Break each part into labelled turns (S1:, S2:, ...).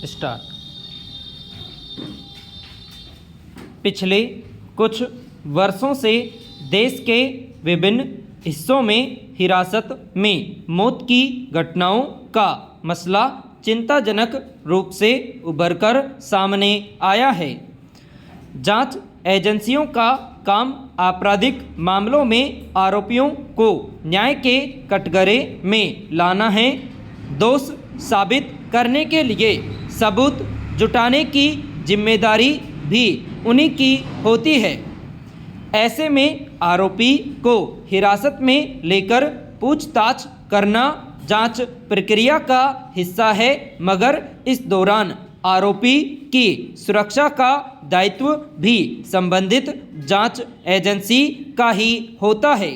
S1: Start. पिछले कुछ वर्षों से देश के विभिन्न हिस्सों में हिरासत में मौत की घटनाओं का मसला चिंताजनक रूप से उभरकर सामने आया है। जांच एजेंसियों का काम आपराधिक मामलों में आरोपियों को न्याय के कटघरे में लाना है। दोष साबित करने के लिए सबूत जुटाने की जिम्मेदारी भी उन्हीं की होती है। ऐसे में आरोपी को हिरासत में लेकर पूछताछ करना जांच प्रक्रिया का हिस्सा है, मगर इस दौरान आरोपी की सुरक्षा का दायित्व भी संबंधित जांच एजेंसी का ही होता है।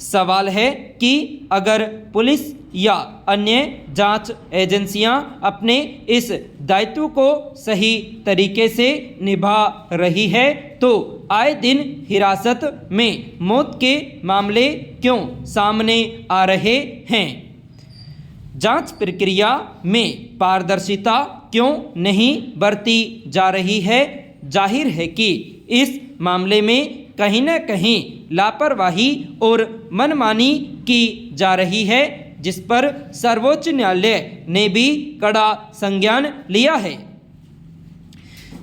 S1: सवाल है कि अगर पुलिस या अन्य जांच एजेंसियां अपने इस दायित्व को सही तरीके से निभा रही है तो आए दिन हिरासत में मौत के मामले क्यों सामने आ रहे हैं? जांच प्रक्रिया में पारदर्शिता क्यों नहीं बरती जा रही है? जाहिर है कि इस मामले में कहीं न कहीं लापरवाही और मनमानी की जा रही है, जिस पर सर्वोच्च न्यायालय ने भी कड़ा संज्ञान लिया है।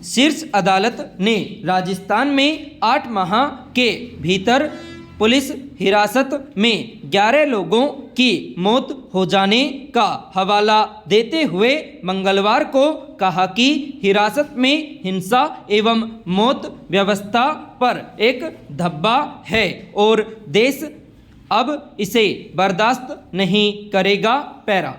S1: शीर्ष अदालत ने राजस्थान में 8 माह के भीतर पुलिस हिरासत में 11 लोगों की मौत हो जाने का हवाला देते हुए मंगलवार को कहा कि हिरासत में हिंसा एवं मौत व्यवस्था पर एक धब्बा है और देश अब इसे बर्दाश्त नहीं करेगा। पैरा।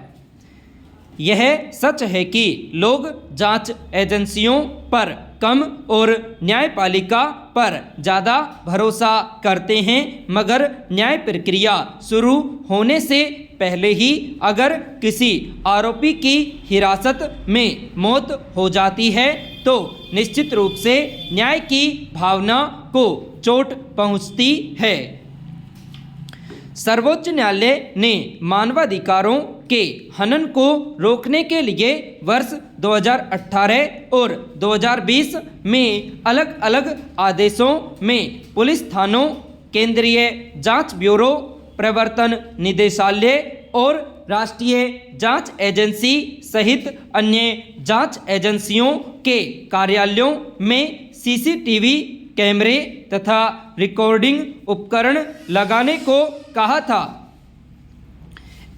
S1: यह सच है कि लोग जांच एजेंसियों पर कम और न्यायपालिका पर ज़्यादा भरोसा करते हैं, मगर न्याय प्रक्रिया शुरू होने से पहले ही अगर किसी आरोपी की हिरासत में मौत हो जाती है तो निश्चित रूप से न्याय की भावना को चोट पहुंचती है। सर्वोच्च न्यायालय ने मानवाधिकारों के हनन को रोकने के लिए वर्ष 2018 और 2020 में अलग अलग आदेशों में पुलिस थानों, केंद्रीय जांच ब्यूरो, प्रवर्तन निदेशालय और राष्ट्रीय जांच एजेंसी सहित अन्य जांच एजेंसियों के कार्यालयों में सीसीटीवी कैमरे तथा रिकॉर्डिंग उपकरण लगाने को कहा था।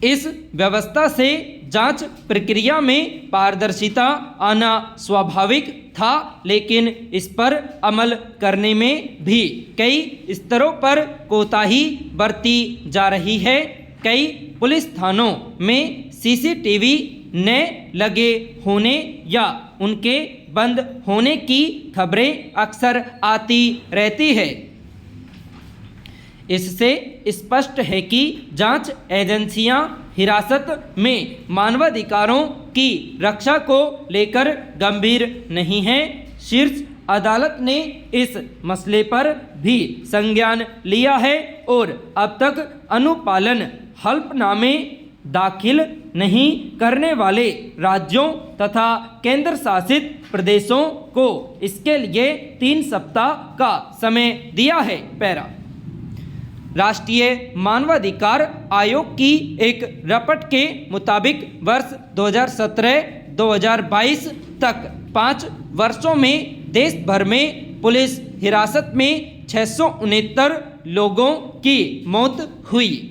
S1: इस व्यवस्था से जांच प्रक्रिया में पारदर्शिता आना स्वाभाविक था, लेकिन इस पर अमल करने में भी कई स्तरों पर कोताही बरती जा रही है। कई पुलिस थानों में सीसीटीवी न लगे होने या उनके बंद होने की खबरें अक्सर आती रहती है। इससे स्पष्ट है कि जांच एजेंसियां हिरासत में मानवाधिकारों की रक्षा को लेकर गंभीर नहीं हैं। शीर्ष अदालत ने इस मसले पर भी संज्ञान लिया है और अब तक अनुपालन हल्फनामे दाखिल नहीं करने वाले राज्यों तथा केंद्र शासित प्रदेशों को इसके लिए 3 सप्ताह का समय दिया है। पैरा। राष्ट्रीय मानवाधिकार आयोग की एक रिपोर्ट के मुताबिक वर्ष 2017-2022 तक 5 वर्षों में देश भर में पुलिस हिरासत में 669 लोगों की मौत हुई।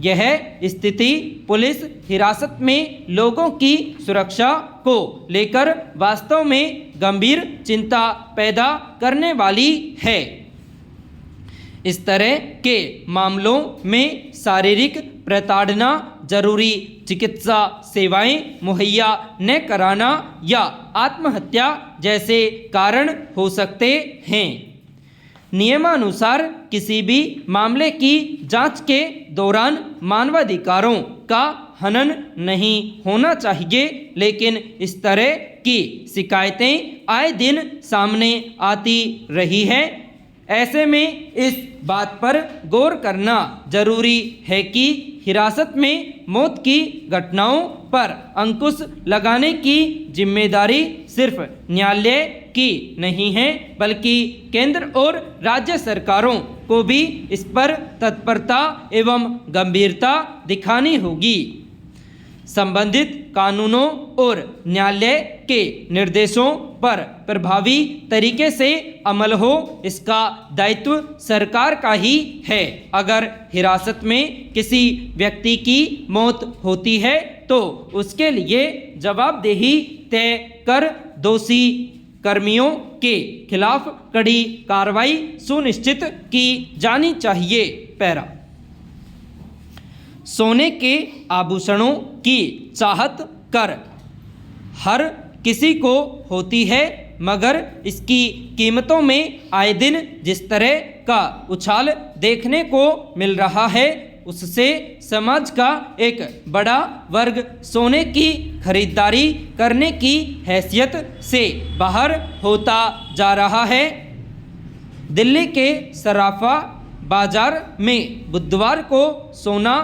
S1: यह स्थिति पुलिस हिरासत में लोगों की सुरक्षा को लेकर वास्तव में गंभीर चिंता पैदा करने वाली है। इस तरह के मामलों में शारीरिक प्रताड़ना, जरूरी चिकित्सा सेवाएं मुहैया न कराना या आत्महत्या जैसे कारण हो सकते हैं। नियमानुसार किसी भी मामले की जांच के दौरान मानवाधिकारों का हनन नहीं होना चाहिए, लेकिन इस तरह की शिकायतें आए दिन सामने आती रही हैं। ऐसे में इस बात पर गौर करना जरूरी है कि हिरासत में मौत की घटनाओं पर अंकुश लगाने की जिम्मेदारी सिर्फ न्यायालय की नहीं है, बल्कि केंद्र और राज्य सरकारों को भी इस पर तत्परता एवं गंभीरता दिखानी होगी। संबंधित कानूनों और न्यायालय के निर्देशों पर प्रभावी तरीके से अमल हो, इसका दायित्व सरकार का ही है। अगर हिरासत में किसी व्यक्ति की मौत होती है तो उसके लिए जवाबदेही तय कर दोषी कर्मियों के खिलाफ कड़ी कार्रवाई सुनिश्चित की जानी चाहिए। पैरा, सोने के आभूषणों की चाहत कर हर किसी को होती है, मगर इसकी कीमतों में आए दिन जिस तरह का उछाल देखने को मिल रहा है, उससे समाज का एक बड़ा वर्ग सोने की खरीदारी करने की हैसियत से बाहर होता जा रहा है। दिल्ली के सराफा बाजार में बुधवार को सोना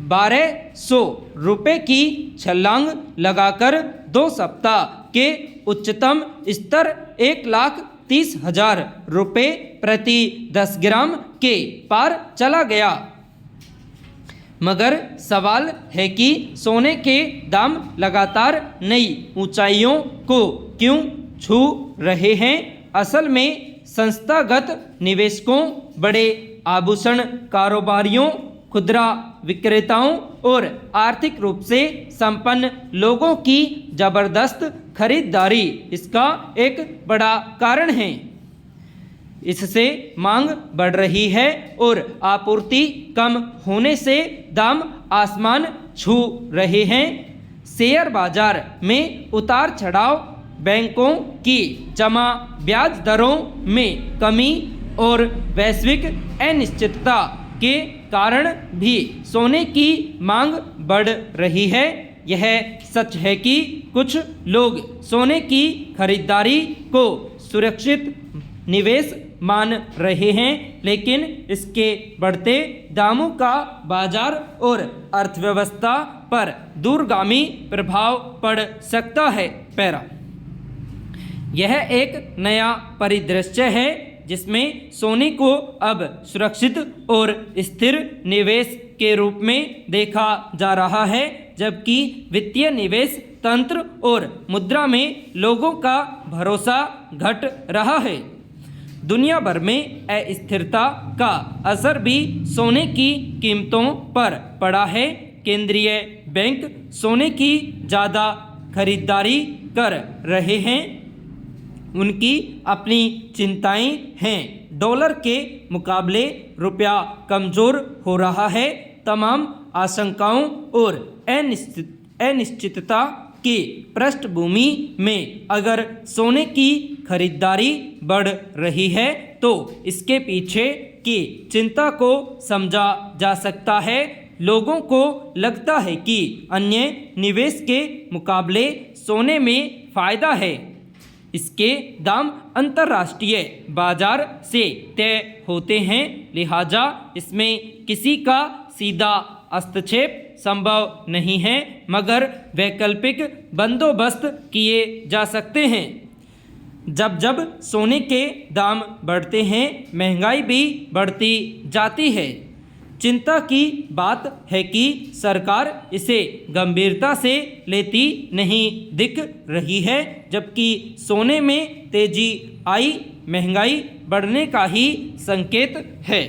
S1: 1200 रुपये की छलांग लगाकर 2 सप्ताह के उच्चतम स्तर 1,30,000 रुपये प्रति 10 ग्राम के पार चला गया। मगर सवाल है कि सोने के दाम लगातार नई ऊंचाइयों को क्यों छू रहे हैं। असल में संस्थागत निवेशकों, बड़े आभूषण कारोबारियों, खुदरा विक्रेताओं और आर्थिक रूप से संपन्न लोगों की जबरदस्त खरीदारी इसका एक बड़ा कारण है। इससे मांग बढ़ रही है और आपूर्ति कम होने से दाम आसमान छू रहे हैं। शेयर बाजार में उतार चढ़ाव, बैंकों की जमा ब्याज दरों में कमी और वैश्विक अनिश्चितता के कारण भी सोने की मांग बढ़ रही है। यह सच है कि कुछ लोग सोने की खरीदारी को सुरक्षित निवेश मान रहे हैं, लेकिन इसके बढ़ते दामों का बाजार और अर्थव्यवस्था पर दूरगामी प्रभाव पड़ सकता है। पैरा, यह एक नया परिदृश्य है जिसमें सोने को अब सुरक्षित और स्थिर निवेश के रूप में देखा जा रहा है, जबकि वित्तीय निवेश तंत्र और मुद्रा में लोगों का भरोसा घट रहा है। दुनिया भर में अस्थिरता का असर भी सोने की कीमतों पर पड़ा है। केंद्रीय बैंक सोने की ज़्यादा खरीदारी कर रहे हैं। उनकी अपनी चिंताएं हैं। डॉलर के मुकाबले रुपया कमज़ोर हो रहा है। तमाम आशंकाओं और अनिश्चितता की पृष्ठभूमि में अगर सोने की खरीदारी बढ़ रही है तो इसके पीछे की चिंता को समझा जा सकता है। लोगों को लगता है कि अन्य निवेश के मुकाबले सोने में फ़ायदा है। इसके दाम अंतर्राष्ट्रीय बाजार से तय होते हैं, लिहाजा इसमें किसी का सीधा हस्तक्षेप संभव नहीं है, मगर वैकल्पिक बंदोबस्त किए जा सकते हैं। जब जब सोने के दाम बढ़ते हैं, महंगाई भी बढ़ती जाती है। चिंता की बात है कि सरकार इसे गंभीरता से लेती नहीं दिख रही है, जबकि सोने में तेजी आई महंगाई बढ़ने का ही संकेत है।